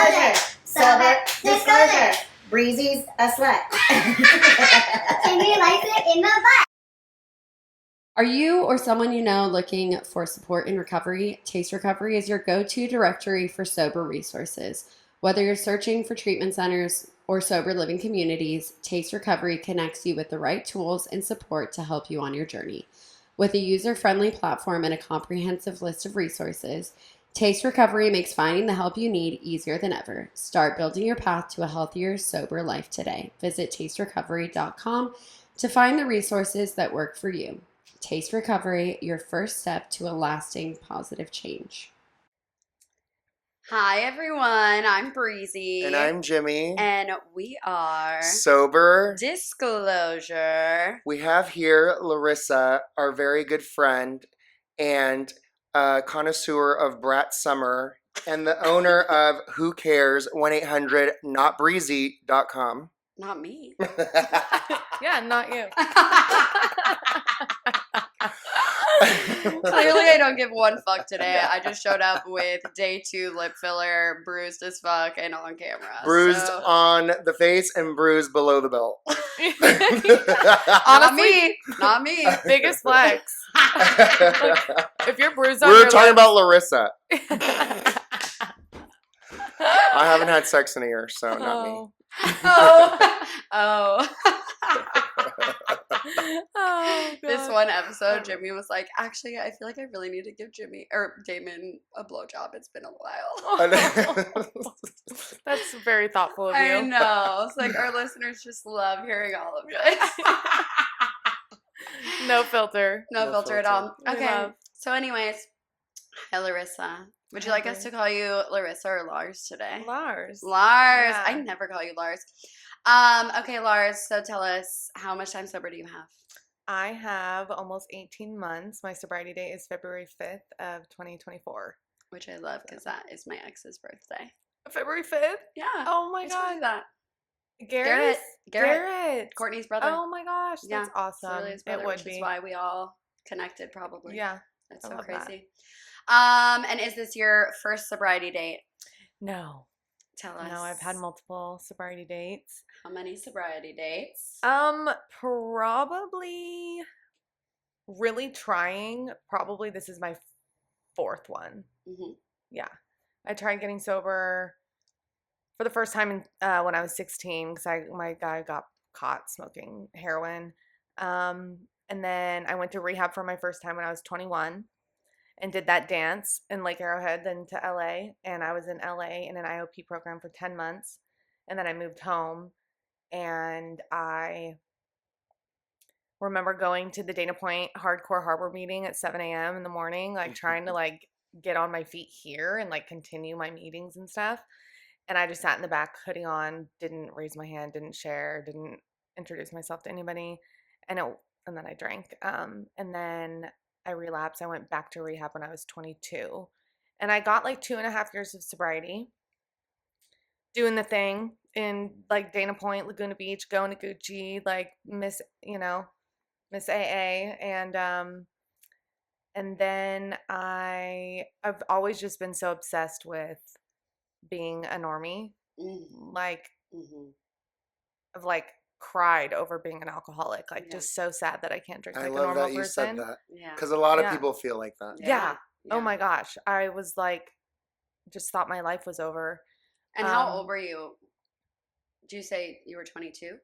disclosure. Sober disclosure. Breezy's a slut. Timmy likes it in the butt. Are you or someone you know looking for support in recovery? Taste Recovery is your go-to directory for sober resources. Whether you're searching for treatment centers or sober living communities, Taste Recovery connects you with the right tools and support to help you on your journey. With a user-friendly platform and a comprehensive list of resources, Taste Recovery makes finding the help you need easier than ever. Start building your path to a healthier, sober life today. Visit tasterecovery.com to find the resources that work for you. Taste Recovery, your first step to a lasting positive change. Hi, everyone. I'm Breezy. And I'm Jimmy. And we are Sober Disclosure. We have here Larissa, our very good friend and connoisseur of Brat Summer and the owner of Who Cares 1-800-NOT-BREEZY.com. Not me. Yeah, not you. Clearly, I don't give one fuck today. I just showed up with day 2 lip filler, bruised as fuck, and on camera. Bruised on the face and bruised below the belt. Honestly, Not me. biggest flex. If you're bruised on We're your talking lips, about Larissa. I haven't had sex in a year, so not me. Oh. Oh, This God. one episode, Jimmy was like, actually, I feel like I really need to give Damon a blowjob. It's been a while. That's very thoughtful of you. I know. It's like our listeners just love hearing all of this. No filter. No filter at all. We Okay. love. So anyways, hi Larissa. Would you like us to call you Larissa or Larz today? Larz. Larz. Yeah. I never call you Larz. Okay, Larz, so tell us, how much time sober do you have? I have almost 18 months. My sobriety date is February 5th of 2024. Which I love because that is my ex's birthday. February 5th? Yeah. Oh my I told you God. that. Garrett? Garrett. Courtney's brother. Oh my gosh. Yeah, That's awesome. Literally his brother, It would which be. is why we all connected probably. Yeah. That's I so love that. crazy. And is this your first sobriety date? No. Tell us. No, I've had multiple sobriety dates. How many sobriety dates? Probably really trying. Probably this is my 4th one. Mm-hmm. Yeah. I tried getting sober for the first time when I was 16 because my guy got caught smoking heroin. And then I went to rehab for my first time when I was 21 and did that dance in Lake Arrowhead, then to LA. And I was in LA in an IOP program for 10 months. And then I moved home. And I remember going to the Dana Point Hardcore Harbor meeting at 7 a.m. in the morning, like trying to like get on my feet here and like continue my meetings and stuff. And I just sat in the back, hoodie on, didn't raise my hand, didn't share, didn't introduce myself to anybody. And then I drank. And then I relapsed. I went back to rehab when I was 22. And I got like 2.5 years of sobriety, doing the thing in like Dana Point, Laguna Beach, going to Gucci, like Miss AA. And then I've always just been so obsessed with being a normie. Mm-hmm. Like, Mm-hmm. I've like cried over being an alcoholic. Like, Yeah. just so sad that I can't drink I like a love normal that you person. said that. Yeah. Because a lot of Yeah. people feel like that. Yeah. Oh my gosh. I was like, just thought my life was over. And how old were you? Did you say you were 22?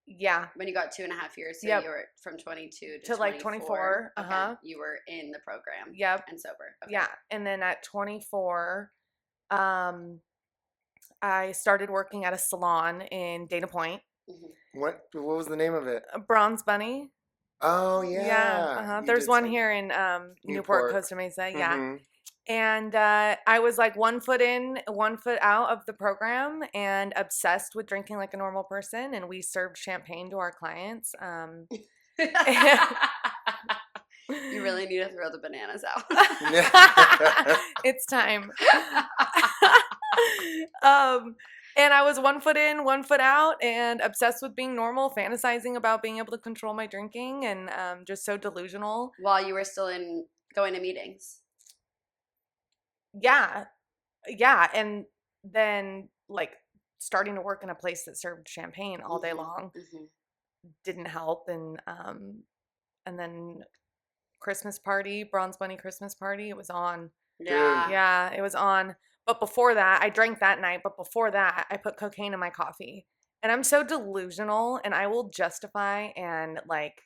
Yeah. When you got 2.5 years, so Yep. you were from 22 To like 24. Okay. Uh-huh. You were in the program. Yep. And sober. Okay. Yeah. And then at 24, I started working at a salon in Dana Point. Mm-hmm. What was the name of it? Bronze Bunny. Oh, yeah. Uh-huh. You There's did one say here in Newport, Newport. Costa Mesa. Yeah. Mhm. And I was like 1 foot in, 1 foot out of the program and obsessed with drinking like a normal person. And we served champagne to our clients. You really need to throw the bananas out. It's time. And I was 1 foot in, 1 foot out, and obsessed with being normal, fantasizing about being able to control my drinking, and just so delusional. While you were still going to meetings. Yeah, and then like starting to work in a place that served champagne all day long didn't help. And then Christmas party, Bronze Bunny Christmas party, it was on. Yeah. Yeah, it was on. But before that, I drank that night. But before that, I put cocaine in my coffee. And I'm so delusional, and I will justify and like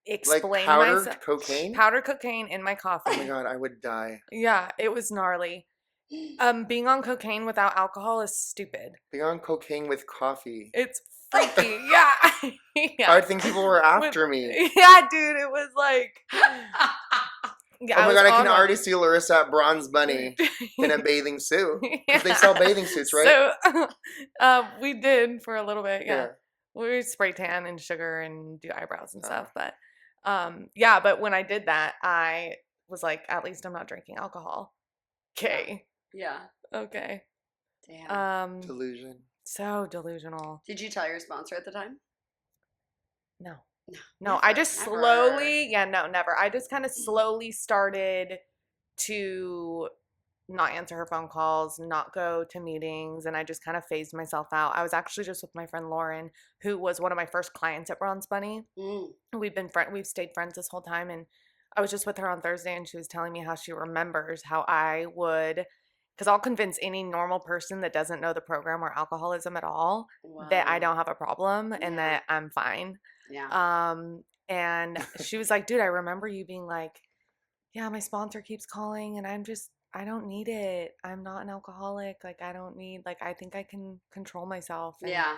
explain like powdered myself. cocaine? Powdered cocaine in my coffee. Oh my God, I would die. Yeah, it was gnarly. Being on cocaine without alcohol is stupid. Being on cocaine with coffee. It's freaky. Yeah. Yeah. I would think people were after me. Yeah, dude, it was like. Yeah, Oh my God, I can on already see Larissa at Bronze Bunny in a bathing suit. Because Yeah. they sell bathing suits, right? So, we did for a little bit, yeah. Yeah. We would spray tan and sugar and do eyebrows and stuff. But, yeah, but when I did that, I was like, at least I'm not drinking alcohol. Okay. Yeah. Okay. Damn. Delusion. So delusional. Did you tell your sponsor at the time? No. No, No, I just never. slowly, never. I just kind of slowly started to not answer her phone calls, not go to meetings, and I just kind of phased myself out. I was actually just with my friend Lauren, who was one of my first clients at Bronze Bunny. We've stayed friends this whole time, and I was just with her on Thursday, and she was telling me how she remembers how I would, because I'll convince any normal person that doesn't know the program or alcoholism at all that I don't have a problem and that I'm fine. Yeah. And she was like, dude, I remember you being like, yeah, my sponsor keeps calling and I don't need it. I'm not an alcoholic. Like, I don't need, like, I think I can control myself. And Yeah.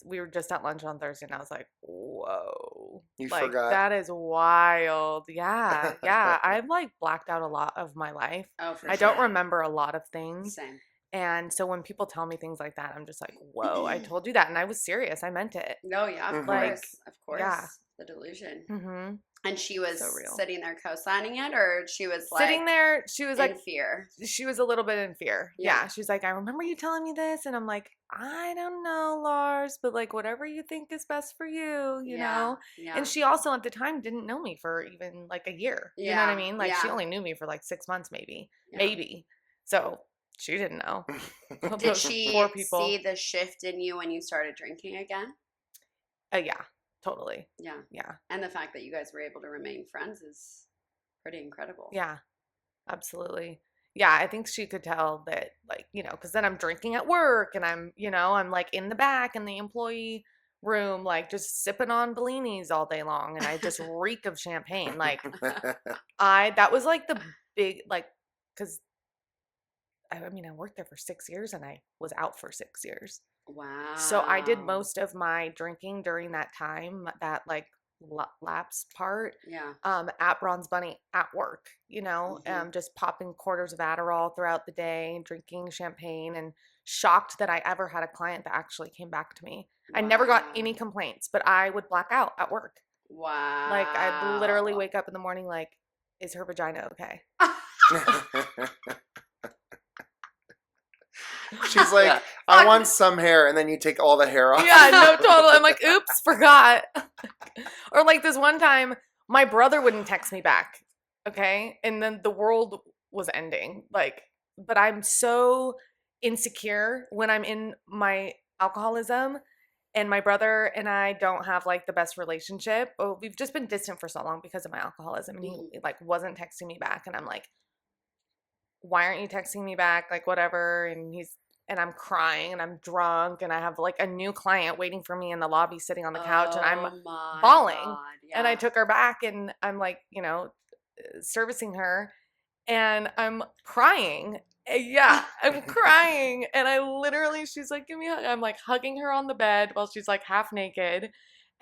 we were just at lunch on Thursday and I was like, whoa. You like, forgot. That is wild. Yeah. Yeah. I've like blacked out a lot of my life. Oh, for I sure. don't remember a lot of things. Same. And so when people tell me things like that, I'm just like, whoa, I told you that. And I was serious. I meant it. No, yeah, of Mhm. course. Of course. Yeah. The delusion. Mm-hmm. And she was So real. sitting there co-signing it, or she was like Sitting there, she was in like, fear. she was a little bit in fear. Yeah. Yeah. She's like, I remember you telling me this. And I'm like, I don't know, Larz, but like whatever you think is best for you, you know? Yeah. And she also at the time didn't know me for even like a year. You know what I Yeah, mean? Like she yeah. only knew me for like 6 months, maybe. Yeah. Maybe. So she didn't know. Did Those she poor people. see the shift in you when you started drinking again? Yeah, totally. Yeah. Yeah. And the fact that you guys were able to remain friends is pretty incredible. Yeah, absolutely. Yeah, I think she could tell that, like, you know, because then I'm drinking at work and I'm like in the back in the employee room, like just sipping on Bellinis all day long. And I just reek of champagne. Like, that was like the big, like, because I mean, I worked there for 6 years and I was out for 6 years. Wow. So I did most of my drinking during that time, that like lapse part. Yeah. At Bronze Bunny at work, you know, just popping quarters of Adderall throughout the day, drinking champagne, and shocked that I ever had a client that actually came back to me. I never got any complaints, but I would black out at work. Wow. Like I'd literally wake up in the morning like, is her vagina okay? She's like, I want some hair, and then you take all the hair off. Yeah, no, totally. I'm like, oops, forgot. Or like this one time, my brother wouldn't text me back. Okay. And then the world was ending. Like, but I'm so insecure when I'm in my alcoholism, and my brother and I don't have like the best relationship. Oh, we've just been distant for so long because of my alcoholism, and he like wasn't texting me back. And I'm like, why aren't you texting me back? Like, whatever. And I'm crying and I'm drunk and I have like a new client waiting for me in the lobby sitting on the couch and I'm bawling. Yeah. And I took her back and I'm like, you know, servicing her and I'm crying. Yeah, I'm crying. And I literally, she's like, give me a hug. I'm like hugging her on the bed while she's like half naked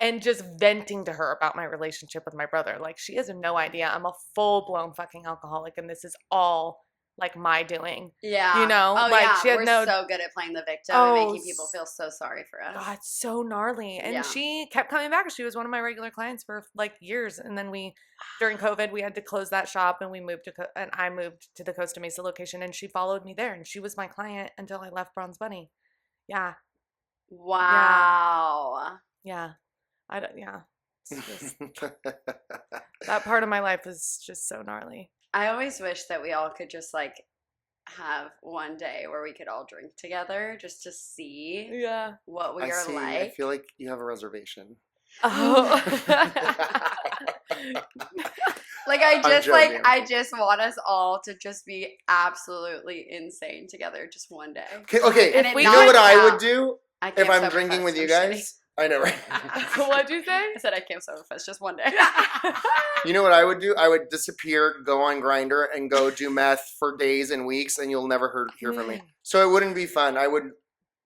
and just venting to her about my relationship with my brother. Like, she has no idea. I'm a full blown fucking alcoholic and this is all like my doing. Yeah. You know? Oh, like yeah. she had We're so good at playing the victim and making people feel so sorry for us. God, it's so gnarly. And Yeah. she kept coming back. She was one of my regular clients for like years. And then during COVID, we had to close that shop and I moved to the Costa Mesa location and she followed me there and she was my client until I left Bronze Bunny. Yeah. Wow. Yeah. It's just, that part of my life is just so gnarly. I always wish that we all could just like have one day where we could all drink together just to see Yeah. what we I are see. like. I feel like you have a reservation. Oh. Like I'm joking. I just want us all to just be absolutely insane together just one day. Okay. And If it we You know what knocks I out- would do I if Camp I'm Sober drinking Fest. with you I'm shitty. guys? I know, right? What'd you say? I said I Camp Sober Fest just one day. You know what I would do? I would disappear, go on Grindr, and go do meth for days and weeks, and you'll never hear from me. So it wouldn't be fun. I would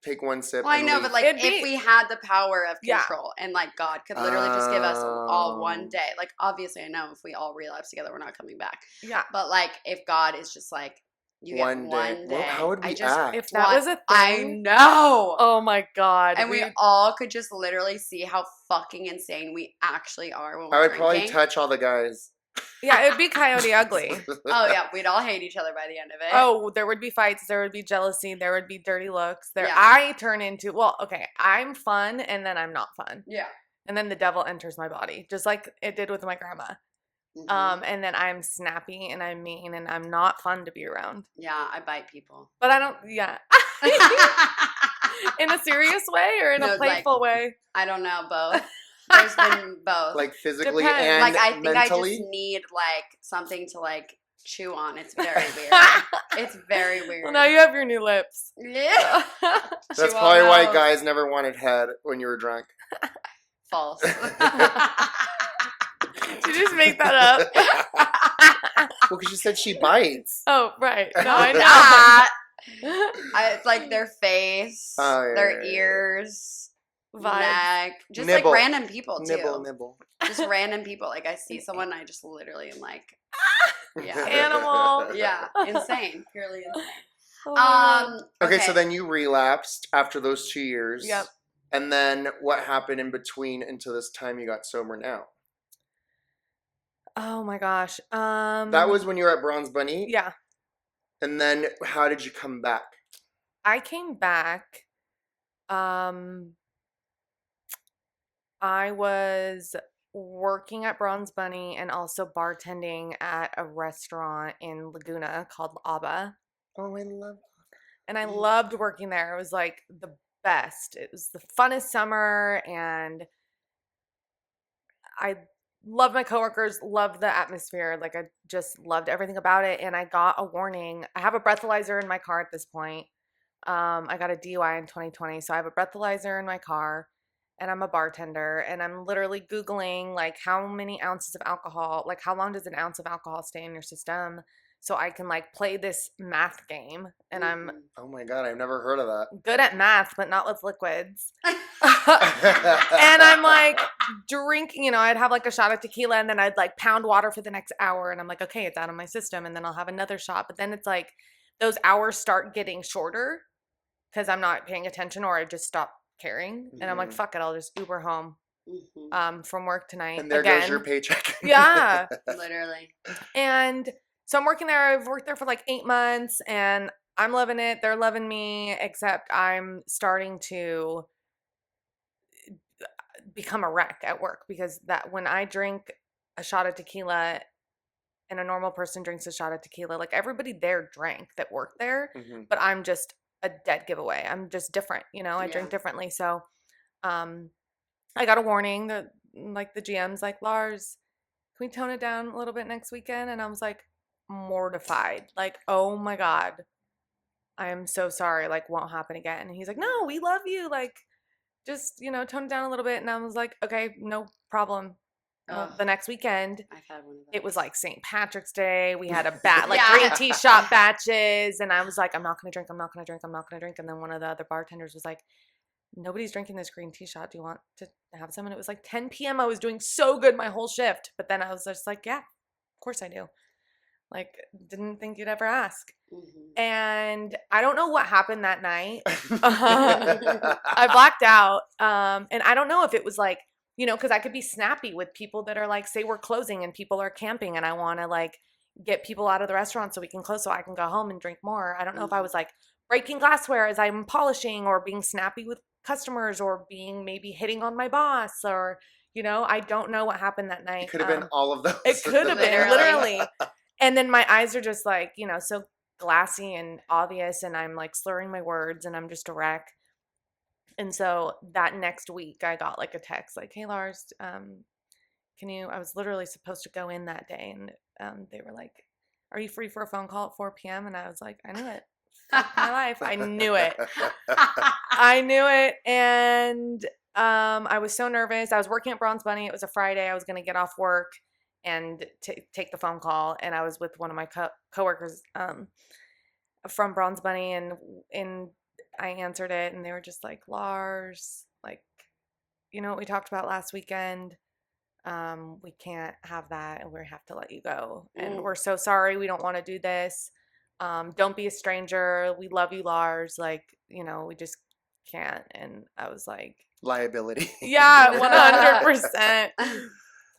take one sip. Well, I and know, leave. but like It'd if be- we had the power of Yeah. control and like God could literally just give us all one Oh. day. Like obviously I know if we all relapse together, we're not coming back. Yeah. But like if God is just like you One get day. one day. Well, how would I we just act? If that was a I thing. know. Oh my God. And we all could just literally see how fucking insane we actually are when we're I would probably drinking. touch all the guys. Yeah, it'd be Coyote Ugly. Oh yeah, we'd all hate each other by the end of it. Oh, there would be fights. There would be jealousy. There would be dirty looks. There, Yeah. I turn into okay. I'm fun, and then I'm not fun, yeah. and then the devil enters my body, just like it did with my grandma. Mhm. And then I'm snappy and I'm mean and I'm not fun to be around. Yeah, I bite people. But I don't. Yeah. In a serious way or in No, a like- playful way? I don't know, both. There's been both. Like physically Depends. and like I think mentally. I just need like something to like chew on. It's very weird. It's very weird. Well, now you have your new lips. Yeah. That's Chew on probably why those. guys never wanted head when you were drunk. False. Did you just make that up? Well, because you said she bites. Oh, right. No, I know. Ah, it's like their face, Oh, yeah, their yeah, yeah. ears, Vibes. neck, just Nibble. like random people too. Nibble. Just random people. Like I see someone, and I just literally am like, yeah, Animal. yeah, insane, purely insane. Oh my God. Okay, so then you relapsed after those 2 years. Yep. And then what happened in between until this time you got sober now? Oh my gosh. That was when you were at Bronze Bunny? Yeah. And then how did you come back? I came back. I was working at Bronze Bunny and also bartending at a restaurant in Laguna called Abba. Oh, I love And I loved working there. It was like the best. It was the funnest summer and I loved my coworkers, loved the atmosphere. Like I just loved everything about it. And I got a warning. I have a breathalyzer in my car at this point. I got a DUI in 2020. So I have a breathalyzer in my car and I'm a bartender and I'm literally Googling like how many ounces of alcohol, like how long does an ounce of alcohol stay in your system? So I can like play this math game and I'm Oh my God, I've never heard of that. good at math, but not with liquids. And I'm like drinking, I'd have like a shot of tequila and then I'd like pound water for the next hour. And I'm like, okay, it's out of my system. And then I'll have another shot. But then it's like those hours start getting shorter because I'm not paying attention or I just stop caring. And I'm like, Mhm. fuck it, I'll just Uber home from work tonight. And there again. goes your paycheck. Yeah. Literally. And so I'm working there. I've worked there for like 8 months and I'm loving it. They're loving me, except I'm starting to become a wreck at work because that when I drink a shot of tequila and a normal person drinks a shot of tequila, like everybody there drank that worked there, Mhm. but I'm just a dead giveaway. I'm just different, I Yeah. drink differently. So I got a warning that like the GM's like, Larz, can we tone it down a little bit next weekend? And I was like mortified, like, oh my God, I am so sorry, like won't happen again. And he's like, no, we love you, like just tone it down a little bit. And I was like, okay, no problem. Well, Ugh. the next weekend I've had one of those. it was like St. Patrick's Day. We had a like Yeah. green tea shot batches. And I was like, I'm not going to drink. I'm not going to drink. I'm not going to drink. And then one of the other bartenders was like, nobody's drinking this green tea shot. Do you want to have some? And it was like 10 p.m. I was doing so good my whole shift. But then I was just like, yeah, of course I do. Like, didn't think you'd ever ask. Mhm. And I don't know what happened that night. I blacked out. And I don't know if it was like, because I could be snappy with people that are like, say we're closing and people are camping and I want to like get people out of the restaurant so we can close so I can go home and drink more. I don't know if I was like breaking glassware as I'm polishing or being snappy with customers or being maybe hitting on my boss or, I don't know what happened that night. It could have been all of those. It could have been, Literally. literally. And then my eyes are just like, so glassy and obvious, and I'm like slurring my words, and I'm just a wreck. And so that next week I got like a text like, "Hey Larz, can you," I was literally supposed to go in that day, and they were like, "Are you free for a phone call at 4 p.m.?" And I was like, I knew it. Fuck my life. I knew it. I knew it. And I was so nervous. I was working at Bronze Bunny. It was a Friday. I was going to get off work and take the phone call. And I was with one of my coworkers from Bronze Bunny, and I answered it, and they were just like, "Larz, like, you know what we talked about last weekend? We can't have that, and we have to let you go. And we're so sorry. We don't want to do this. Don't be a stranger. We love you, Larz. Like, you know, we just can't." And I was like, Liability. yeah, 100%.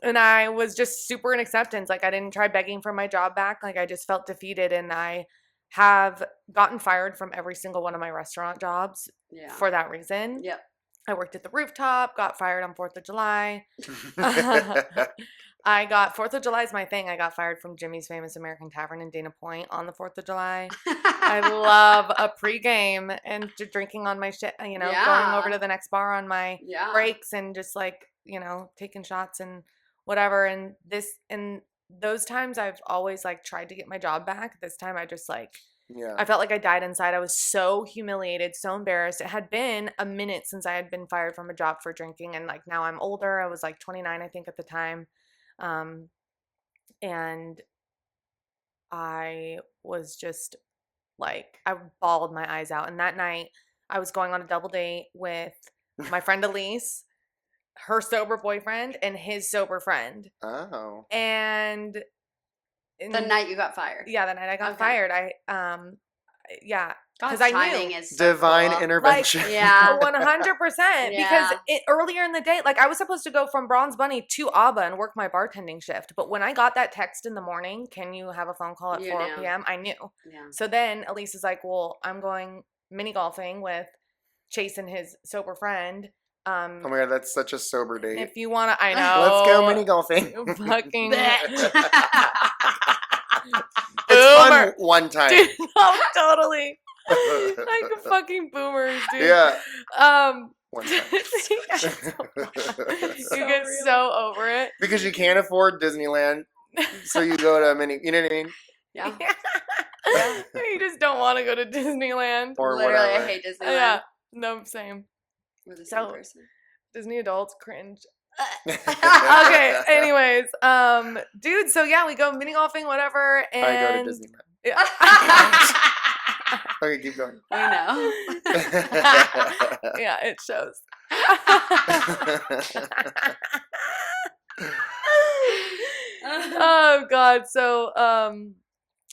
And I was just super in acceptance. Like, I didn't try begging for my job back. Like, I just felt defeated, and I have gotten fired from every single one of my restaurant jobs for that reason. Yep. I worked at the Rooftop, got fired on 4th of July. I got 4th of July is my thing. I got fired from Jimmy's Famous American Tavern in Dana Point on the 4th of July. I love a pregame and drinking on my shit, you know, going over to the next bar on my breaks and just like, you know, taking shots and whatever. And those times I've always like tried to get my job back. This time I just like, I felt like I died inside. I was so humiliated, so embarrassed. It had been a minute since I had been fired from a job for drinking. And like now I'm older. I was like 29, I think, at the time. And I was just like, I bawled my eyes out. And that night I was going on a double date with my friend Elise, her sober boyfriend, and his sober friend. Oh. And the night you got fired. Yeah, the night I got fired. Yeah. God's I timing knew. Is so divine cool. intervention. Like, yeah, 100%. Because earlier in the day, like I was supposed to go from Bronze Bunny to ABBA and work my bartending shift. But when I got that text in the morning, "Can you have a phone call at 4 p.m.? I knew. Yeah. So then Elise is like, "Well, I'm going mini golfing with Chase and his sober friend. Oh my God, that's such a sober date. If you want to," I know. Let's go mini golfing. Fucking. It's fun one time. Dude, oh, totally. Like fucking boomers, dude. Yeah. One time. You get so over it. Because you can't afford Disneyland, so you go to mini, you know what I mean? Yeah. You just don't want to go to Disneyland. Or literally, whatever. I hate Disneyland. Yeah. No, same. We're the same person. Disney adults cringe. Okay, anyways, dude, so yeah, we go mini golfing, whatever, and I go to Disneyland. Okay, keep going. We know. Yeah, it shows. Oh God. So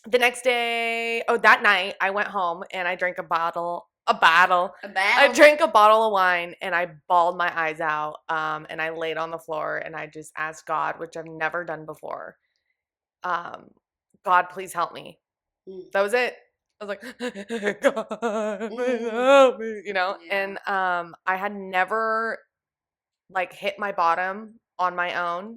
the next day, that night I went home and I drank I drank a bottle of wine and I bawled my eyes out. And I laid on the floor and I just asked God, which I've never done before. God, please help me. That was it. I was like, God, please help me, you know? Yeah. And I had never like hit my bottom on my own.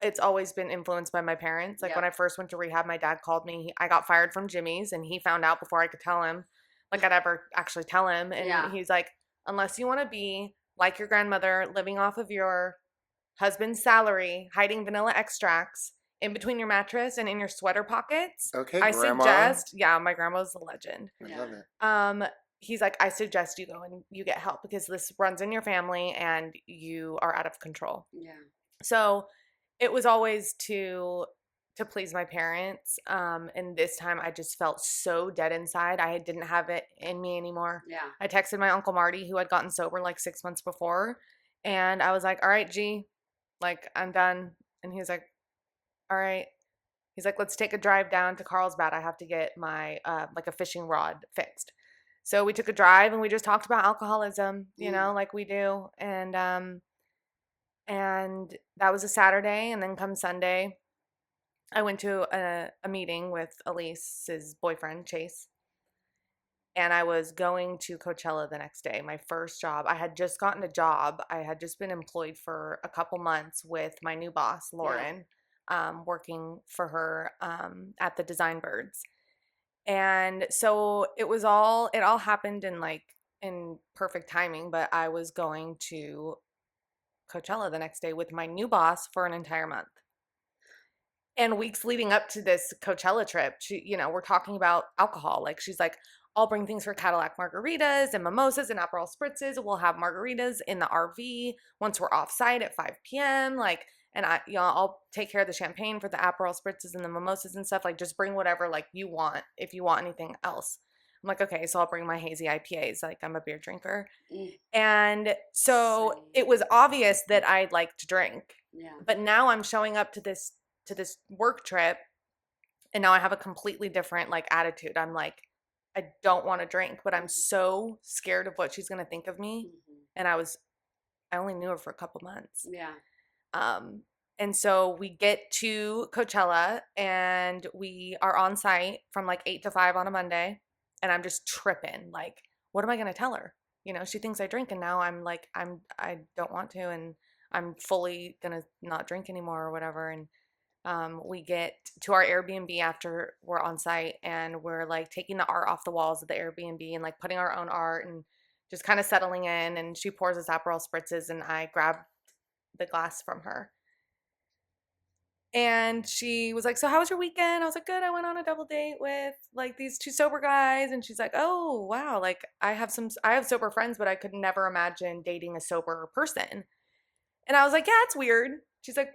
It's always been influenced by my parents. Like when I first went to rehab, my dad called me. I got fired from Jimmy's and he found out before I could tell him. Like I'd ever actually tell him. And he's like, unless you want to be like your grandmother, living off of your husband's salary, hiding vanilla extracts in between your mattress and in your sweater pockets. Okay, I grandma. suggest, my grandma's a legend. I love it. He's like, I suggest you go and you get help because this runs in your family and you are out of control. Yeah. So it was always to please my parents. And this time I just felt so dead inside. I didn't have it in me anymore. Yeah. I texted my Uncle Marty, who had gotten sober like 6 months before. And I was like, all right, G, like I'm done. And he was like, all right. He's like, let's take a drive down to Carlsbad. I have to get my, like a fishing rod fixed. So we took a drive and we just talked about alcoholism, you know, like we do. And that was a Saturday. And then come Sunday, I went to a meeting with Elise's boyfriend, Chase. And I was going to Coachella the next day, my first job. I had just gotten a job. I had just been employed for a couple months with my new boss, Lauren, working for her at the Design Birds. And so it all happened in perfect timing, but I was going to Coachella the next day with my new boss for an entire month. And weeks leading up to this Coachella trip, we're talking about alcohol. Like, she's like, I'll bring things for Cadillac margaritas and mimosas and Aperol spritzes. We'll have margaritas in the RV once we're off site at 5 p.m. Like, and I'll take care of the champagne for the Aperol spritzes and the mimosas and stuff. Like, just bring whatever like you want if you want anything else. I'm like, okay, so I'll bring my hazy IPAs. Like, I'm a beer drinker. And so it was obvious that I like to drink. Yeah. But now I'm showing up to this work trip, and now I have a completely different like attitude. I'm like, I don't want to drink, but I'm so scared of what she's going to think of me. And I only knew her for a couple months. Yeah. And so we get to Coachella, and we are on site from like 8 to 5 on a Monday, and I'm just tripping. Like, what am I going to tell her? She thinks I drink, and now I'm like, I don't want to, and I'm fully going to not drink anymore or whatever. And we get to our Airbnb after we're on site, and we're like taking the art off the walls of the Airbnb and like putting our own art and just kind of settling in. And she pours us Aperol spritzes, and I grab the glass from her. And she was like, so how was your weekend? I was like, good. I went on a double date with like these 2 sober guys. And she's like, oh, wow. Like, I have sober friends, but I could never imagine dating a sober person. And I was like, yeah, it's weird. She's like,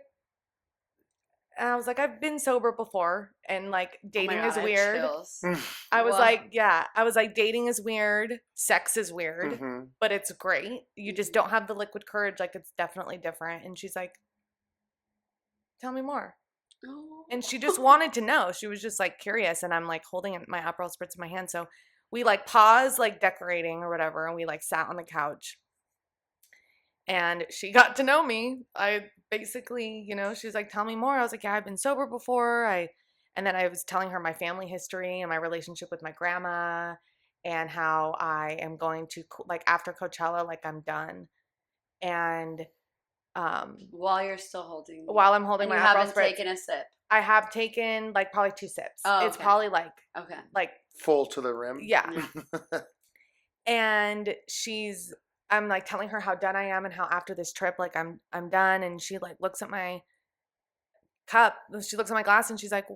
and I was like, I've been sober before, and like dating is weird. I was like, yeah. I was like, dating is weird. Sex is weird, but it's great. You just don't have the liquid courage. Like, it's definitely different. And she's like, tell me more. Oh. And she just wanted to know. She was just like curious. And I'm like holding my Aperol spritz in my hand. So we like paused, like decorating or whatever. And we like sat on the couch. And she got to know me. I basically, she's like, tell me more. I was like, yeah, I've been sober before. And then I was telling her my family history and my relationship with my grandma, and how I am going to, like, after Coachella, like, I'm done. And while you're still holding, while I'm holding and my you Aperol haven't spritz, taken a sip. I have taken like probably 2 sips. Oh, It's okay. probably like full to the rim. Yeah. And I'm like telling her how done I am, and how after this trip, like I'm done. And she like looks at my cup. She looks at my glass, and she's like,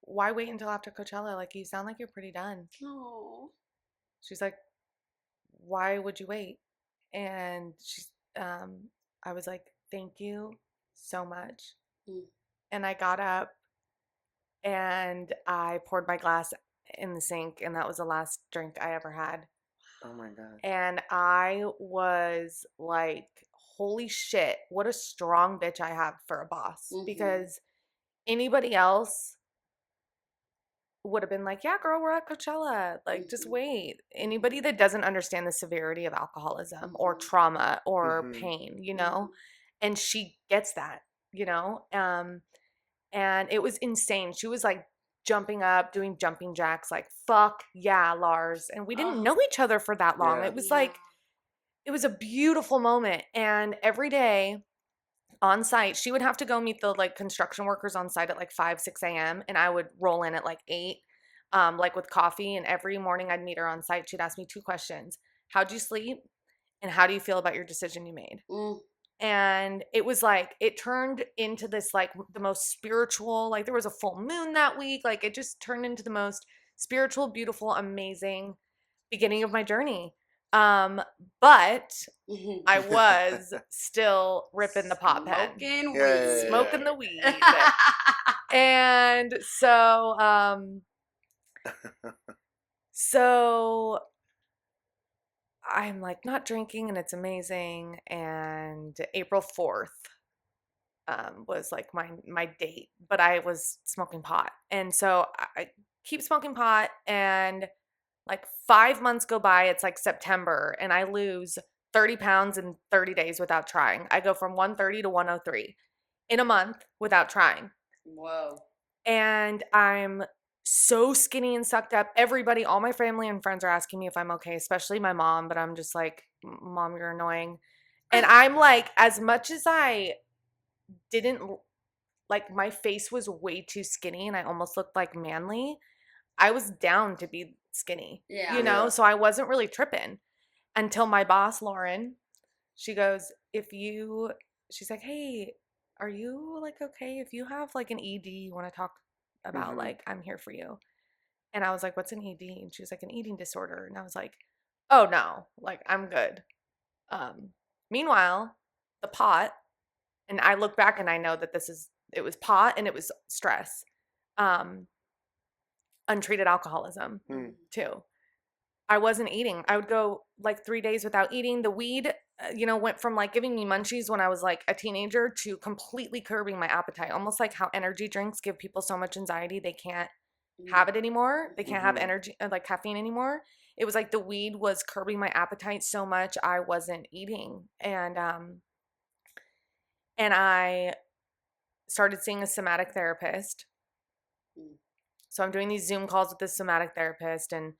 why wait until after Coachella? Like, you sound like you're pretty done. Oh. She's like, why would you wait? And I was like, thank you so much. And I got up, and I poured my glass in the sink, and that was the last drink I ever had. Oh my God. And I was like, holy shit, what a strong bitch I have for a boss. Because anybody else would have been like, yeah, girl, we're at Coachella. Like, just wait. Anybody that doesn't understand the severity of alcoholism or trauma or pain, and she gets that, and it was insane. She was like jumping up, doing jumping jacks, like, fuck yeah, Larz. And we didn't know each other for that long. Yeah. It was like, it was a beautiful moment. And every day on site, she would have to go meet the like construction workers on site at like 5, 6 a.m. And I would roll in at like 8, like with coffee. And every morning I'd meet her on site. She'd ask me 2 questions. How'd you sleep? And how do you feel about your decision you made? And it was like, it turned into this, like, the most spiritual, like, there was a full moon that week. Like, it just turned into the most spiritual, beautiful, amazing beginning of my journey. But I was still ripping the pop head. Smoking weed. Yeah. Smoking the weed. And so I'm like not drinking, and it's amazing. And April 4th was like my date, but I was smoking pot. And so I keep smoking pot, and like 5 months go by. It's like September, and I lose 30 pounds in 30 days without trying. I go from 130 to 103 in a month without trying. Whoa. And I'm so skinny and sucked up. Everybody, all my family and friends are asking me if I'm okay, especially my mom. But I'm just like, Mom, you're annoying. And I'm like, as much as I didn't, like, my face was way too skinny and I almost looked like manly, I was down to be skinny, Yeah. you know? Yeah. So I wasn't really tripping until my boss, Lauren, she goes, she's like, hey, are you like okay? If you have like an ED you want to talk about, Mhm. like, I'm here for you. And I was like, what's an ED? And she was like, an eating disorder. And I was like, oh no, like, I'm good. Meanwhile, the pot, and I look back and I know that it was pot and it was stress. Untreated alcoholism too. I wasn't eating. I would go like 3 days without eating. The weed, went from like giving me munchies when I was like a teenager to completely curbing my appetite. Almost like how energy drinks give people so much anxiety they can't have it anymore. They can't have energy, like caffeine anymore. It was like the weed was curbing my appetite so much I wasn't eating. And I started seeing a somatic therapist. So I'm doing these Zoom calls with this somatic therapist, and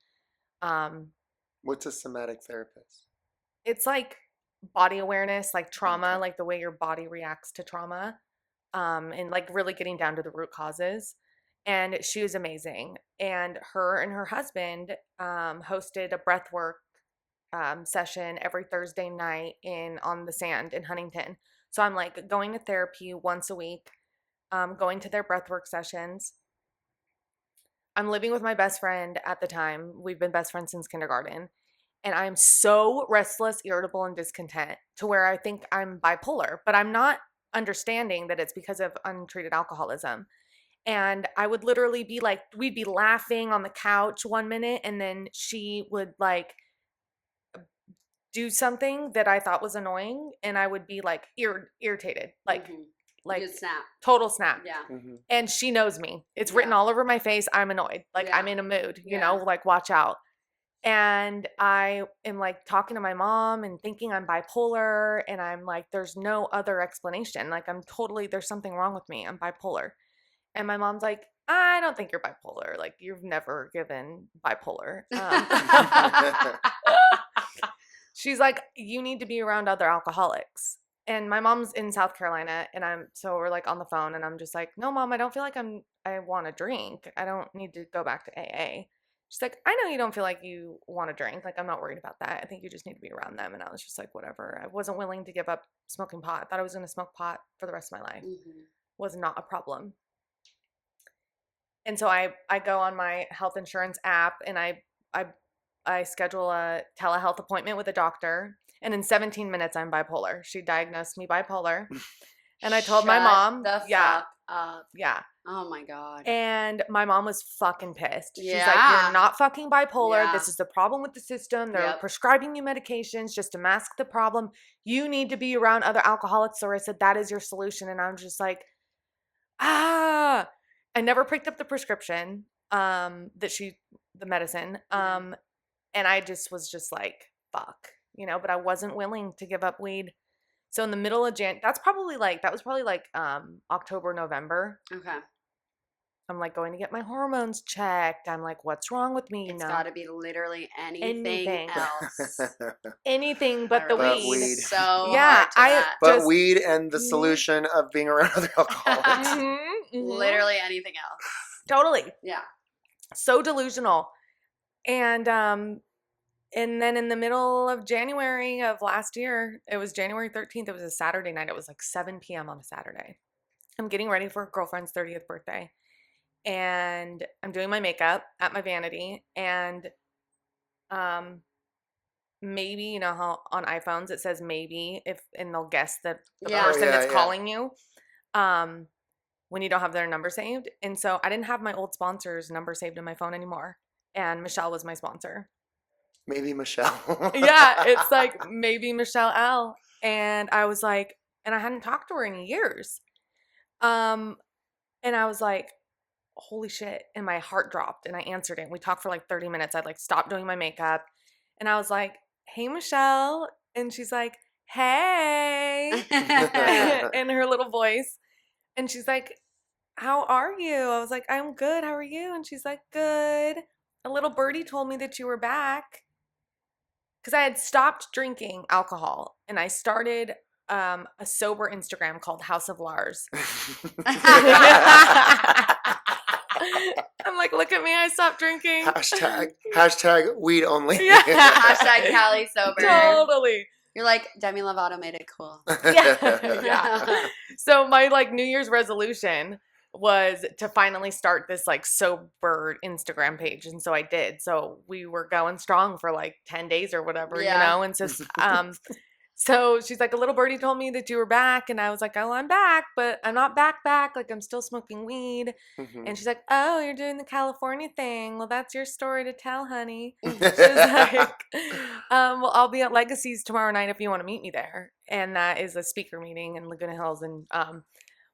What's a somatic therapist? it's like body awareness, like trauma, like the way your body reacts to trauma, and like really getting down to the root causes. And she was amazing. And her husband hosted a breathwork session every Thursday night on the sand in Huntington. So I'm like going to therapy once a week, going to their breathwork sessions. I'm living with my best friend at the time. We've been best friends since kindergarten. And I'm so restless, irritable, and discontent to where I think I'm bipolar, but I'm not understanding that it's because of untreated alcoholism. And I would literally be like, we'd be laughing on the couch one minute, and then she would like do something that I thought was annoying, and I would be like irritated, like Just snap. total snap. Yeah. Mhm. And she knows me. It's written all over my face. I'm annoyed. Like, Yeah. I'm in a mood, Yeah. like, watch out. And I am like talking to my mom and thinking I'm bipolar. And I'm like, there's no other explanation. Like, there's something wrong with me. I'm bipolar. And my mom's like, I don't think you're bipolar. Like, you've never given bipolar. She's like, you need to be around other alcoholics. And my mom's in South Carolina, and so we're like on the phone, and I'm just like, no, Mom, I don't feel like I want to drink. I don't need to go back to AA. She's like, I know you don't feel like you want to drink. Like, I'm not worried about that. I think you just need to be around them. And I was just like, whatever. I wasn't willing to give up smoking pot. I thought I was going to smoke pot for the rest of my life. Was not a problem. And so I go on my health insurance app, and I schedule a telehealth appointment with a doctor. And in 17 minutes, I'm bipolar. She diagnosed me bipolar. And I told my mom. Fuck up. Yeah. Oh my God. And my mom was fucking pissed. She's like, Yeah. you're not fucking bipolar. Yeah. This is the problem with the system. They're Yep. prescribing you medications just to mask the problem. You need to be around other alcoholics, Larissa. That is your solution. And I'm just like, I never picked up the prescription, the medicine. And I just was just like, fuck, but I wasn't willing to give up weed. So in the middle of that was probably like October, November. Okay. I'm like going to get my hormones checked. I'm like, what's wrong with me? It's got to be literally anything else. Anything but the Relate weed. So Yeah, hard to that. But weed and the solution of being around other alcoholics. Literally anything else. Totally. Yeah. So delusional. And then in the middle of January of last year, it was January 13th. It was a Saturday night. It was like 7 p.m. on a Saturday. I'm getting ready for a girlfriend's 30th birthday. And I'm doing my makeup at my vanity. And maybe, how on iPhones it says maybe and they'll guess the person that's calling you when you don't have their number saved. And so I didn't have my old sponsor's number saved in my phone anymore. And Michelle was my sponsor. Maybe Michelle. Yeah, it's like maybe Michelle L. And I was like, and I hadn't talked to her in years. And I was like, holy shit. And my heart dropped, and I answered it. And we talked for like 30 minutes. I'd like stopped doing my makeup, and I was like, hey, Michelle. And she's like, hey, in her little voice. And she's like, how are you? I was like, I'm good. How are you? And she's like, good. A little birdie told me that you were back. Because I had stopped drinking alcohol, and I started a sober Instagram called House of Larz. I'm like, look at me, I stopped drinking. Hashtag weed only. Yeah. Hashtag Cali sober. Totally. You're like, Demi Lovato made it cool. Yeah. So my like New Year's resolution was to finally start this like sober Instagram page. And so I did. So we were going strong for like 10 days or whatever, you know? And so, so she's like, a little birdie told me that you were back. And I was like, oh, I'm back, but I'm not back. Like I'm still smoking weed. And she's like, oh, you're doing the California thing. Well, that's your story to tell, honey. She's like, well, I'll be at Legacies tomorrow night if you want to meet me there. And that is a speaker meeting in Laguna Hills and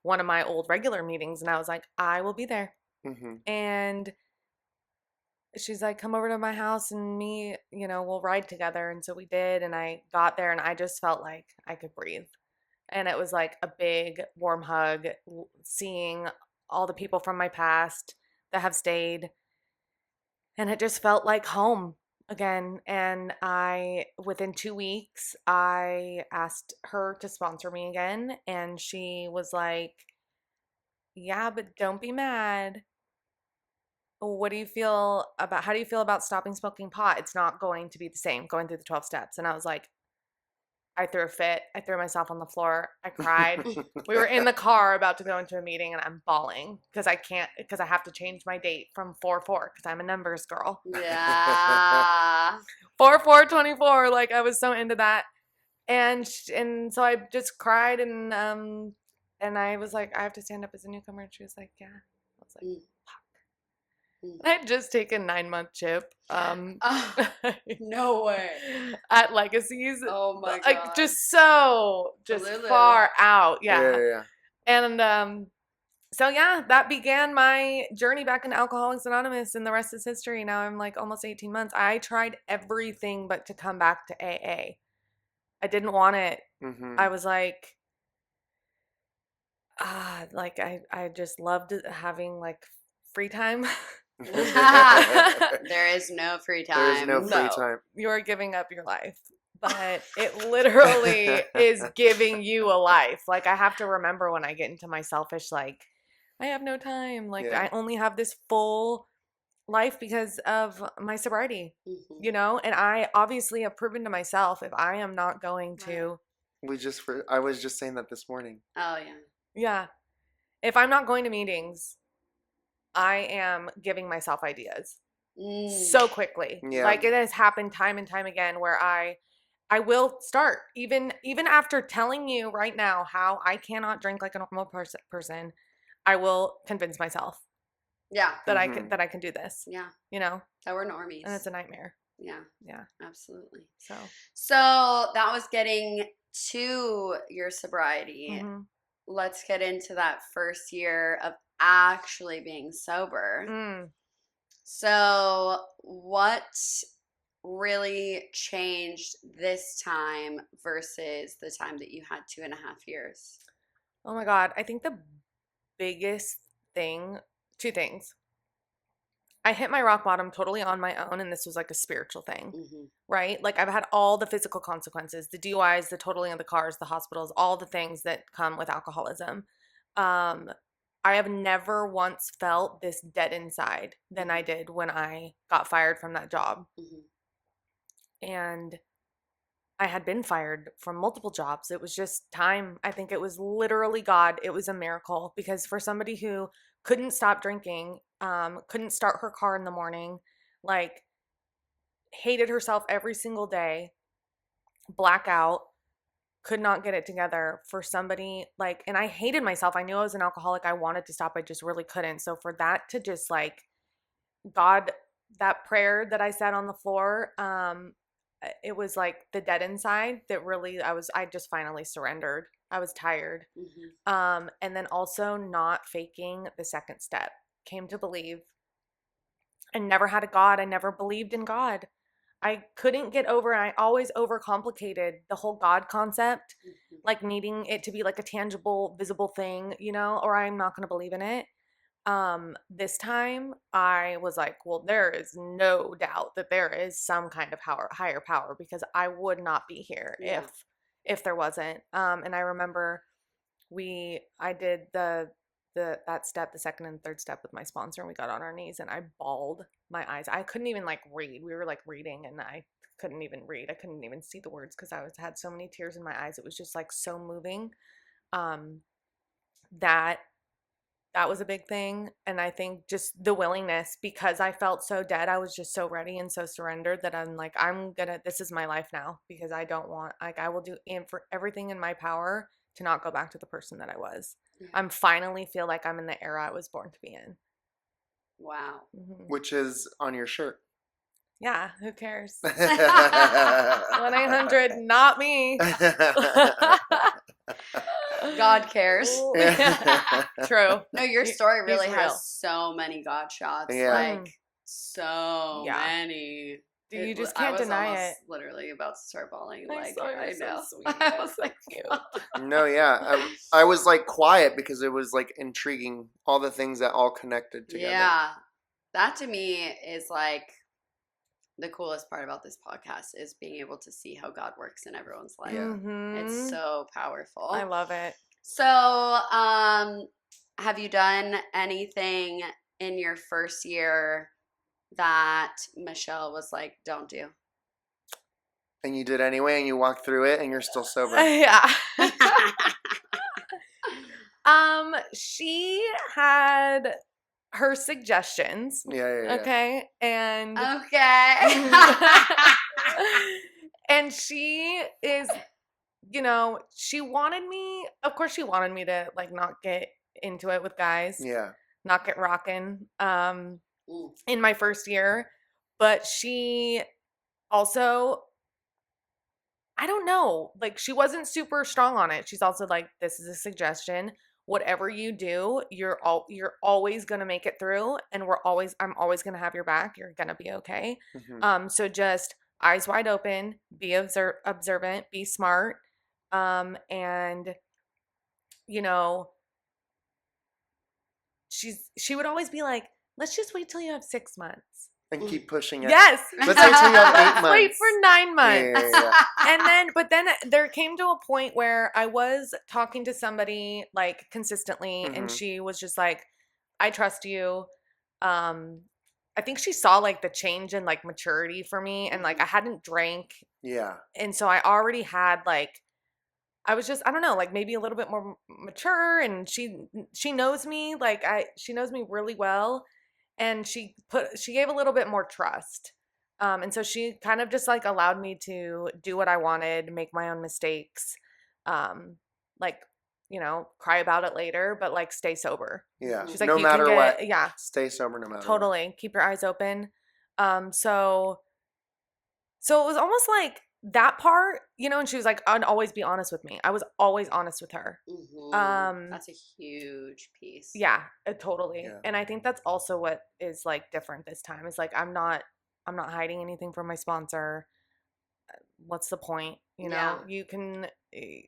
one of my old regular meetings. And I was like, I will be there. And she's like, come over to my house and me, you know, we'll ride together. And so we did. And I got there and I just felt like I could breathe. And it was like a big warm hug, seeing all the people from my past that have stayed. And it just felt like home again. And within 2 weeks, I asked her to sponsor me again. And she was like, yeah, but don't be mad. How do you feel about stopping smoking pot? It's not going to be the same going through the 12 steps. And I was like, I threw a fit. I threw myself on the floor. I cried. We were in the car about to go into a meeting and I'm bawling because I have to change my date from 4/4 because I'm a numbers girl. Yeah. 4/4/24. Like I was so into that. And so I just cried and I was like, I have to stand up as a newcomer. And she was like, yeah. I was like, I had just taken 9-month chip. No way. At Legacies. Oh my god. Like just far out. Yeah. And so yeah, that began my journey back into Alcoholics Anonymous, and the rest is history. Now I'm like almost 18 months. I tried everything but to come back to AA. I didn't want it. I was like, I just loved having like free time. There is no free time. There is no free time. You're giving up your life, but it literally is giving you a life. Like I have to remember when I get into my selfish, like I have no time. Like I only have this full life because of my sobriety, you know? And I obviously have proven to myself if I am not going to. I was just saying that this morning. Oh yeah. Yeah. If I'm not going to meetings, I am giving myself ideas so quickly. Yeah. Like it has happened time and time again where I will start even after telling you right now how I cannot drink like a normal person. I will convince myself. Yeah. That I can do this. Yeah. You know? That we're normies. And it's a nightmare. Yeah. Yeah. Absolutely. So that was getting to your sobriety. Let's get into that first year of actually being sober. So what really changed this time versus the time that you had 2.5 years? Oh my God. I think the biggest thing, 2 things. I hit my rock bottom totally on my own, and this was like a spiritual thing, right? Like I've had all the physical consequences, the DUIs, the totaling of the cars, the hospitals, all the things that come with alcoholism. I have never once felt this dead inside than I did when I got fired from that job. And I had been fired from multiple jobs. It was just time. I think it was literally God. It was a miracle because for somebody who couldn't stop drinking, couldn't start her car in the morning, like hated herself every single day, blackout, could not get it together, for somebody like, and I hated myself. I knew I was an alcoholic. I wanted to stop. I just really couldn't. So for that to just like God, that prayer that I said on the floor, it was like the dead inside that really I just finally surrendered. I was tired. And then also not faking the second step. Came to believe. I never had a God. I never believed in God. I couldn't get over, and I always overcomplicated the whole God concept, like needing it to be like a tangible, visible thing, you know, or I'm not going to believe in it. This time I was like, well, there is no doubt that there is some kind of higher power, because I would not be here if there wasn't. And I remember I did the that step, the second and third step with my sponsor, and we got on our knees, and I bawled my eyes. I couldn't even like read. We were like reading, and I couldn't even read. I couldn't even see the words because had so many tears in my eyes. It was just like so moving. That was a big thing. And I think just the willingness, because I felt so dead, I was just so ready and so surrendered that I'm like, this is my life now, because I don't want, like, I will do for everything in my power to not go back to the person that I was. I'm finally feel like I'm in the era I was born to be in. Wow. Mm-hmm. Which is on your shirt. Yeah, who cares? 1-800, not me. God cares. True. No, your story really He's has real. so many God shots. Yeah. Like, so Yeah. many. Dude, you just can't deny it. Literally about to start bawling. I'm Like, sorry, I you're so know. sweet. I was like, you. No, yeah. I was like quiet because it was like intriguing, all the things that all connected together. yeah. That to me is like the coolest part about this podcast is being able to see how God works in everyone's life. Yeah. Mm-hmm. It's so powerful. I love it. So, have you done anything in your first year that Michelle was like, don't do? And you did anyway, and you walked through it, and you're still sober. Yeah. She had her suggestions. Yeah. Okay. And Okay. and she is, she wanted me, of course she wanted me to like not get into it with guys. Yeah. Not get rocking in my first year. But she also, I don't know, like she wasn't super strong on it. She's also like, this is a suggestion. Whatever you do, you're always gonna make it through, and I'm always gonna have your back. You're gonna be okay. Mm-hmm. So just eyes wide open, be observant, be smart, and she would always be like, let's just wait till you have 6 months. And keep pushing it. Yes. Let's wait till you have 8 Let's months. wait for 9 months. Yeah. And then there came to a point where I was talking to somebody like consistently, and Mhm. she was just like, I trust you. I think she saw like the change in like maturity for me, and like I hadn't drank, Yeah. and so I already had like, I was just, I don't know, like maybe a little bit more mature, and she knows me, like she knows me really well. And she gave a little bit more trust. And so she kind of just like allowed me to do what I wanted, make my own mistakes, like, cry about it later, but like stay sober. Yeah. She's like, no you can matter what. Yeah. Stay sober no matter Totally. what. Keep your eyes open. So it was almost like that part, and she was like, I'd always be honest with me. I was always honest with her. Mm-hmm. That's a huge piece. Yeah, totally. Yeah. And I think that's also what is like different this time. Is like I'm not hiding anything from my sponsor. What's the point? Yeah.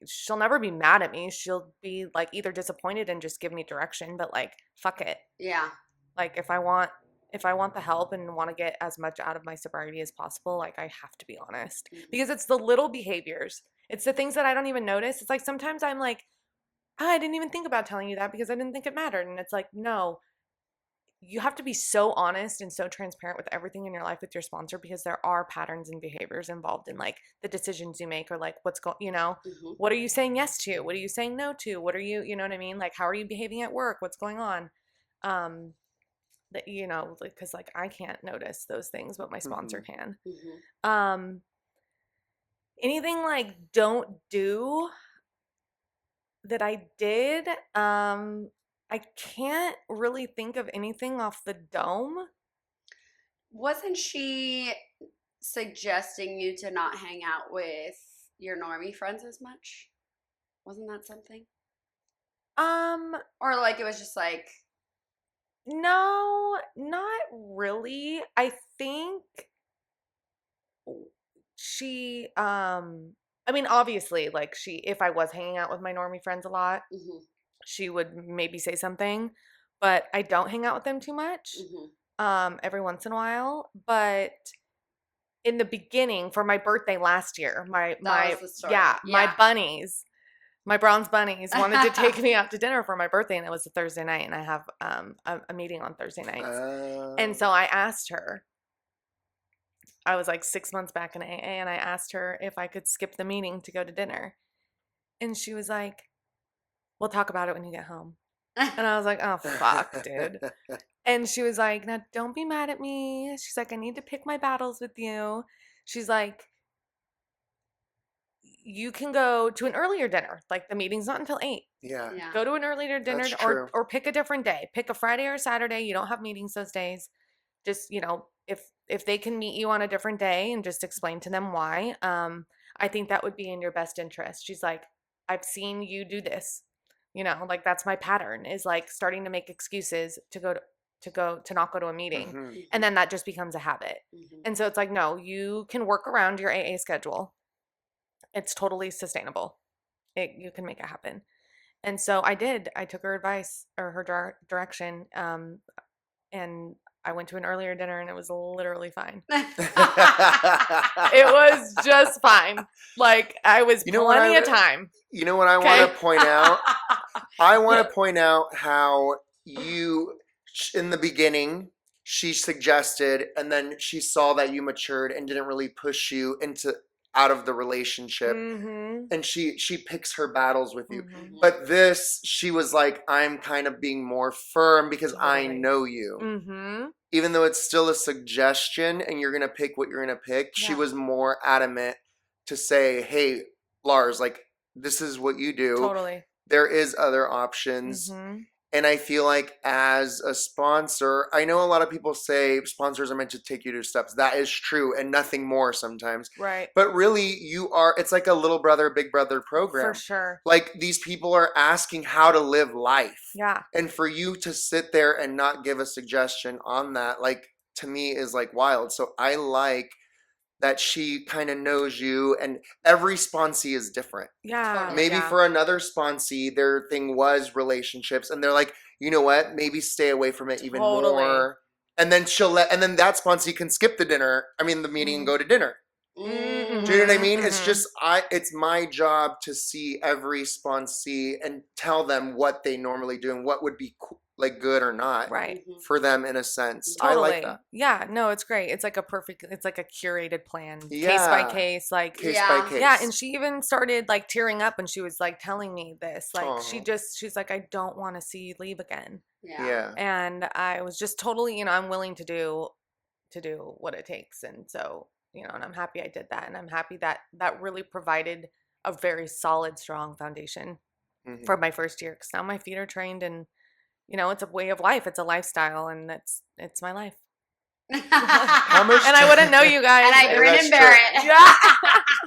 She'll never be mad at me. She'll be like either disappointed and just give me direction, but like fuck it. Yeah. Like if I want the help and want to get as much out of my sobriety as possible, like I have to be honest. Mm-hmm. Because it's the little behaviors. It's the things that I don't even notice. It's like sometimes I'm like, I didn't even think about telling you that because I didn't think it mattered. And it's like, no, you have to be so honest and so transparent with everything in your life with your sponsor, because there are patterns and behaviors involved in like the decisions you make, or like what's going, Mm-hmm. what are you saying yes to? What are you saying no to? What are you know what I mean? Like, how are you behaving at work? What's going on? That, because like I can't notice those things, but my sponsor can. Mm-hmm. Anything like don't do that I did, I can't really think of anything off the dome. Wasn't she suggesting you to not hang out with your normie friends as much? Wasn't that something? Or like it was just like, no, not really. I think she, I mean, obviously, like if I was hanging out with my normie friends a lot, mm-hmm. she would maybe say something, but I don't hang out with them too much. Mm-hmm. Every once in a while. But in the beginning, for my birthday last year, my bunnies, my bronze bunnies wanted to take me out to dinner for my birthday, and it was a Thursday night, and I have a meeting on Thursday nights. And so I asked her, I was like 6 months back in AA, and I asked her if I could skip the meeting to go to dinner. And she was like, we'll talk about it when you get home. And I was like, oh, fuck, dude. And she was like, now don't be mad at me. She's like, I need to pick my battles with you. She's like, you can go to an earlier dinner. Like, the meeting's not until 8. Yeah. Go to an earlier dinner, That's true. or pick a different day. Pick a Friday or Saturday. You don't have meetings those days. Just, if they can meet you on a different day and just explain to them why, I think that would be in your best interest. She's like, I've seen you do this. Like, that's my pattern, is like starting to make excuses to not go to a meeting. Mm-hmm. And then that just becomes a habit. And so it's like, no, you can work around your AA schedule. It's totally sustainable. You can make it happen. And so I did. I took her advice, or her direction, and I went to an earlier dinner, and it was literally fine. It was just fine. Like, I was plenty of time. You know what I want to point out? I want to point out how you, in the beginning, she suggested, and then she saw that you matured and didn't really push you out of the relationship. Mm-hmm. And she picks her battles with you. Mm-hmm. But this, she was like, I'm kind of being more firm because I know you. Mm-hmm. Even though it's still a suggestion and you're going to pick what you're going to pick, she was more adamant to say, hey, Larz, like, this is what you do. Totally. There is other options. Mm-hmm. And I feel like as a sponsor, I know a lot of people say sponsors are meant to take you to steps. That is true, and nothing more sometimes. Right. But really, it's like a little brother, big brother program. For sure. Like, these people are asking how to live life. Yeah. And for you to sit there and not give a suggestion on that, like, to me is like wild. So I like that she kind of knows you, and every sponsee is different. Yeah. Maybe for another sponsee, their thing was relationships, and they're like, you know what? Maybe stay away from it even more. And then and then that sponsee can skip the meeting and go to dinner. Mm-hmm. Do you know what I mean? It's just, it's my job to see every sponsee and tell them what they normally do and what would be like good or not for them, in a sense. Totally. I like that. Yeah, no, it's great. It's like a curated plan, case by case, like case by case. Yeah, and she even started like tearing up when she was like telling me this. Like, she's like, I don't want to see you leave again. Yeah. And I was just totally, I'm willing to do what it takes. And so, and I'm happy I did that. And I'm happy that really provided a very solid, strong foundation for my first year. Because now my feet are trained, and it's a way of life. It's a lifestyle, and it's my life. How much and I wouldn't know you guys. And I grin and bear it. Yeah.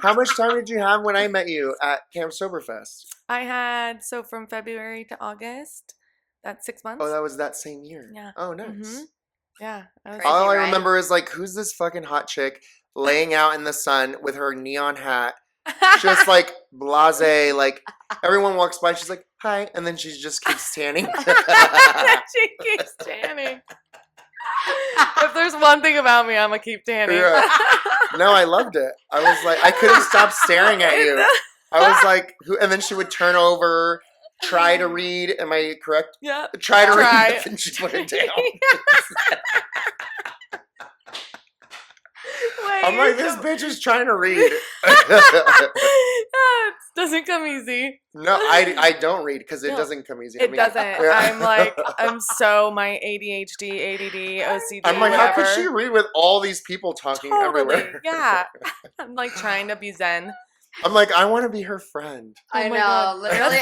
How much time did you have when I met you at Camp Soberfest? I had, from February to August, that's 6 months. Oh, that was that same year. Yeah. Oh, nice. Mm-hmm. Yeah. All I remember is like, who's this fucking hot chick laying out in the sun with her neon hat? Just like blasé, like everyone walks by, she's like, hi, and then she just keeps tanning. She keeps tanning. If there's one thing about me, I'm gonna keep tanning. Yeah. No, I loved it. I was like, I couldn't stop staring at you. I was like, who? And then she would turn over, try to read. Am I correct? Yeah. Try to read, and she put it down. Wait, I'm like, this bitch is trying to read. It doesn't come easy. No, I don't read because it doesn't come easy. It doesn't. Yeah. I'm so my ADHD, ADD, OCD. I'm like, whatever. how could she read with all these people talking everywhere? Yeah. I'm like trying to be zen. I'm like, I want to be her friend. I know. God. Literally,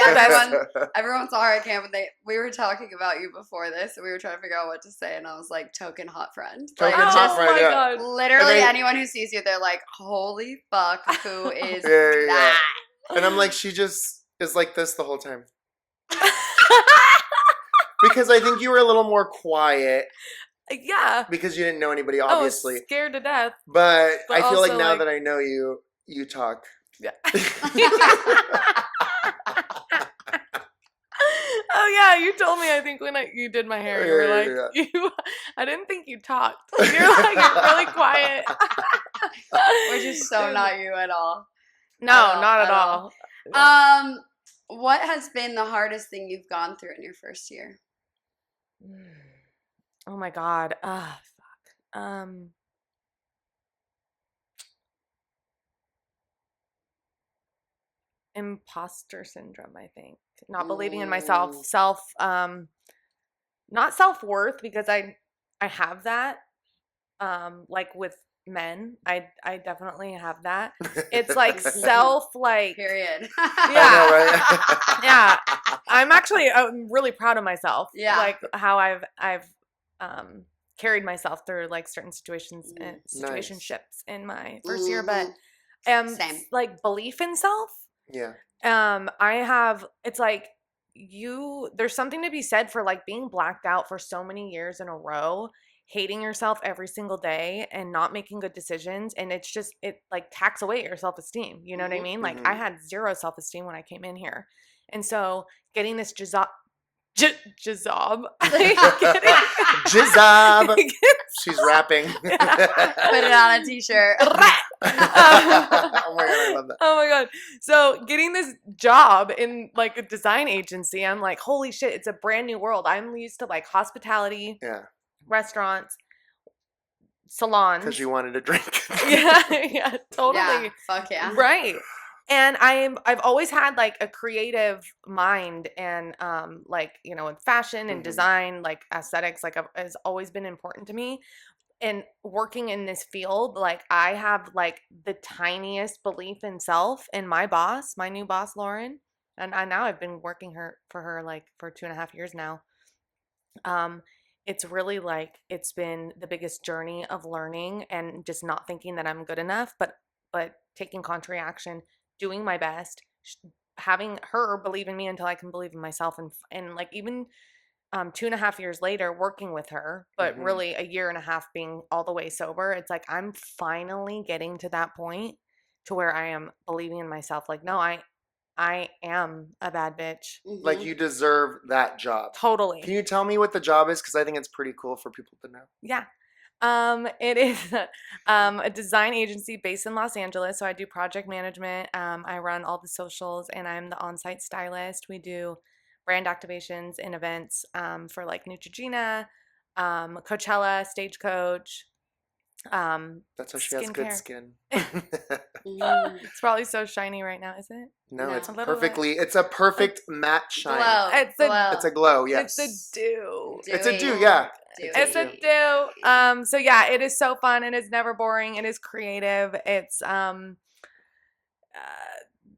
everyone saw her at camp, and we were talking about you before this, and we were trying to figure out what to say, and I was like, token hot friend. Token Like, hot friend, yeah. God. Literally, anyone who sees you, they're like, holy fuck, who is Yeah. that? And I'm like, she just is like this the whole time. Because I think you were a little more quiet. Yeah. Because you didn't know anybody, obviously. I was scared to death. But I feel like also, now like- that I know you, you talk. Yeah. Oh yeah, you told me. I think when you did my hair, you were like, I didn't think you talked. You're like, you're really quiet. Which is so not you at all. No, not at all. What has been the hardest thing you've gone through in your first year? Oh my God. Fuck. Imposter syndrome, I think. Not believing in myself. Not self-worth, because I have that. Like with men, I definitely have that. It's like Period. Yeah. I know, right? Yeah. I'm really proud of myself. Yeah. Like how I've carried myself through like certain situations and situationships in my first year, but Same. like belief in self. Yeah. It's like there's something to be said for like being blacked out for so many years in a row, hating yourself every single day and not making good decisions, and it like tacks away at your self-esteem. You know what I mean? Like I had zero self-esteem when I came in here. And so getting this job. Jizob. Jizob. She's rapping. Put it on a t-shirt. Oh my God, I love that. Oh my God. So getting this job in like a design agency, I'm like, holy shit, it's a brand new world. I'm used to like hospitality, restaurants, salons. Because you wanted to drink. Yeah, totally. Yeah, fuck yeah. Right. And I've always had like a creative mind, and like, you know, with fashion and design, like aesthetics, like has always been important to me. And working in this field, like I have like the tiniest belief in self, and my new boss, Lauren, and I've been working for her like for 2.5 years now. It's really like it's been the biggest journey of learning and just not thinking that I'm good enough, but taking contrary action, doing my best, having her believe in me until I can believe in myself, and like even 2.5 years later working with her, but really 1.5 years being all the way sober, it's like I'm finally getting to that point to where I am believing in myself. Like, no, I am a bad bitch. Like you deserve that job. Totally. Can you tell me what the job is? Because I think it's pretty cool for people to know. Yeah. It is a design agency based in Los Angeles. So I do project management. I run all the socials, and I'm the on-site stylist. We do brand activations and events for like Neutrogena, Coachella, Stagecoach. That's how she has good skin. It's probably so shiny right now, is it? No, it's a little perfectly. It's a perfect matte shine. Glow. It's a glow. Yes. It's a dew. It's a dew. Yeah. It's a dew. So yeah, it is so fun. It is never boring. It is creative. It's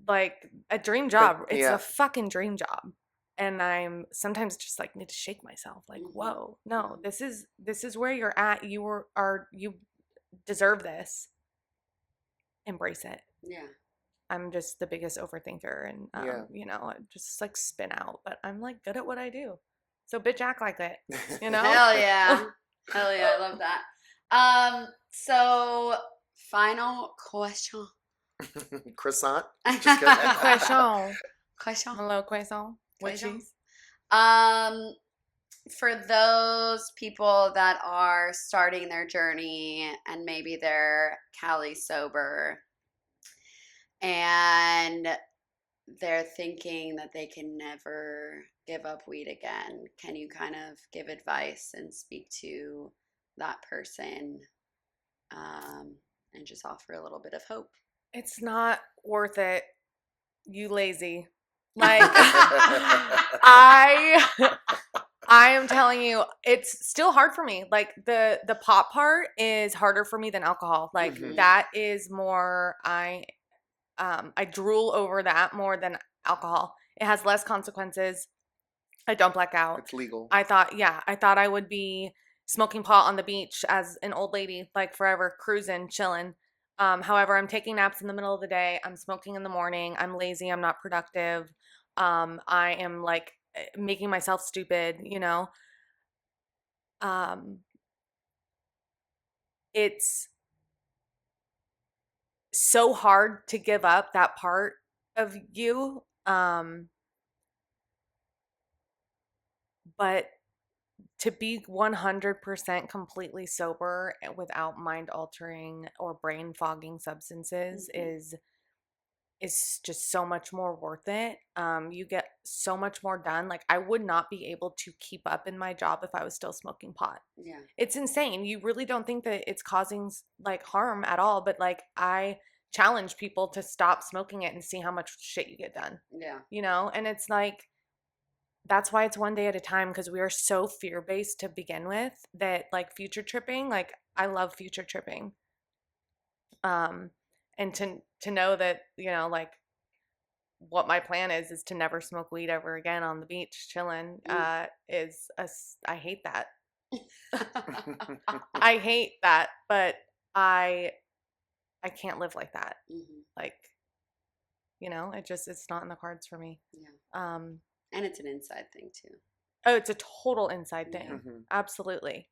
like a dream job. It's a fucking dream job. And I'm sometimes just like need to shake myself. Like, whoa, no, this is where you're at. You deserve this. Embrace it. Yeah. I'm just the biggest overthinker, and you know, I just like spin out. But I'm like good at what I do. So bitch, act like it. You know? Hell yeah. Hell yeah, I love that. So final question. Croissant. Just kidding. Croissant. Hello, croissant. With cheese. For those people that are starting their journey and maybe they're Cali sober and they're thinking that they can never give up weed again, can you kind of give advice and speak to that person and just offer a little bit of hope? It's not worth it, you lazy. Like I am telling you, it's still hard for me. Like the pot part is harder for me than alcohol. Like that is more, I drool over that more than alcohol. It has less consequences. I don't black out. It's legal. I thought I would be smoking pot on the beach as an old lady, like forever, cruising, chilling. However, I'm taking naps in the middle of the day. I'm smoking in the morning. I'm lazy. I'm not productive. I am like making myself stupid, you know? It's so hard to give up that part of you. But to be 100% completely sober without mind altering or brain fogging substances is is just so much more worth it. You get so much more done. Like, I would not be able to keep up in my job if I was still smoking pot. Yeah. It's insane. You really don't think that it's causing like harm at all, but like I challenge people to stop smoking it and see how much shit you get done. Yeah. You know, and it's like that's why it's one day at a time, because we are so fear-based to begin with that like future tripping, like I love future tripping. And to know that, you know, like what my plan is to never smoke weed ever again on the beach chilling is I hate that. I hate that, but I can't live like that. Like, you know, it's not in the cards for me. Yeah. And it's an inside thing too. Oh, it's a total inside thing. Mhm. Absolutely.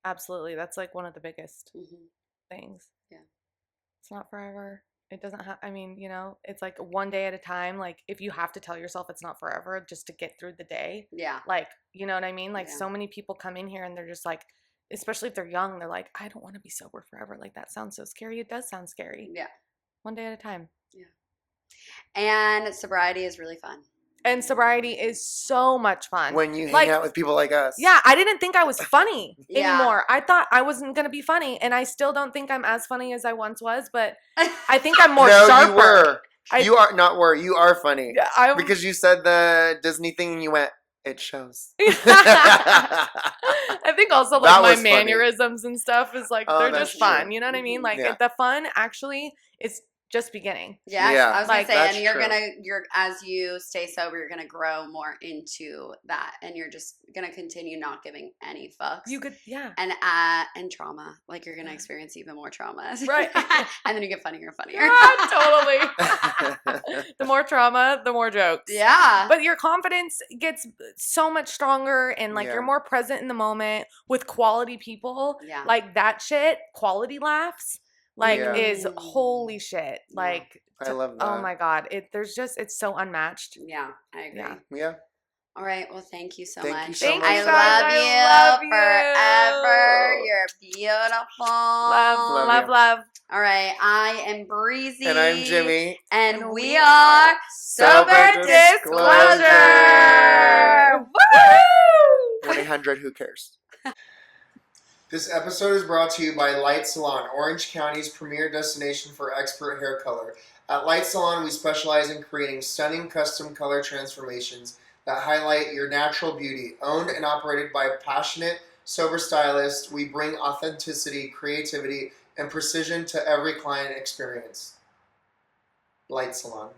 That's like one of the biggest things. Yeah. It's not forever. It doesn't have, I mean, you know, it's like one day at a time. Like, if you have to tell yourself it's not forever just to get through the day. Yeah. Like, you know what I mean? Like, Yeah. so many people come in here and they're just like, especially if they're young, they're like, I don't want to be sober forever. Like, that sounds so scary. It does sound scary. Yeah. One day at a time. Yeah. And sobriety is really fun. And sobriety is so much fun. When you hang Like, out with people like us. yeah, I didn't think I was funny Yeah. anymore. I thought I wasn't going to be funny, and I still don't think I'm as funny as I once was, but I think I'm more No, sharper. you were. I- You are not were. You are funny. Yeah, I'm- Because you said the Disney thing and you went, it shows. I think also like That my was funny. mannerisms and stuff is like Oh, they're that's just fun. true. You know what I mean? Like Yeah. the fun actually is just beginning. Yeah, Yeah, I was gonna like, say, that's and you're true. you're as you stay sober, you're gonna grow more into that, and you're just gonna continue not giving any fucks. You could, yeah. and trauma, like you're gonna experience even more trauma, Right. and then you get funnier and funnier. Yeah, totally. The more trauma, the more jokes. Yeah, But your confidence gets so much stronger, and like Yeah. you're more present in the moment with quality people. Yeah. Like that shit, quality laughs, like Yeah. is holy shit. Yeah. Like I love that. oh my god, it's so unmatched. yeah, I agree. Yeah. Yeah. All right, well, thank you so Thank much. you so Thank much. you, I guys. love you I love you. forever. You're beautiful. Love, Love you. love. All right, I am Breezy. And I'm Jimmy. And And we we are Sober Sober Disclosure. Disclosure. Woo! 1-800 who cares? This episode is brought to you by Light Salon, Orange County's premier destination for expert hair color. At Light Salon, we specialize in creating stunning custom color transformations that highlight your natural beauty. Owned and operated by passionate, sober stylists, we bring authenticity, creativity, and precision to every client experience. Light Salon.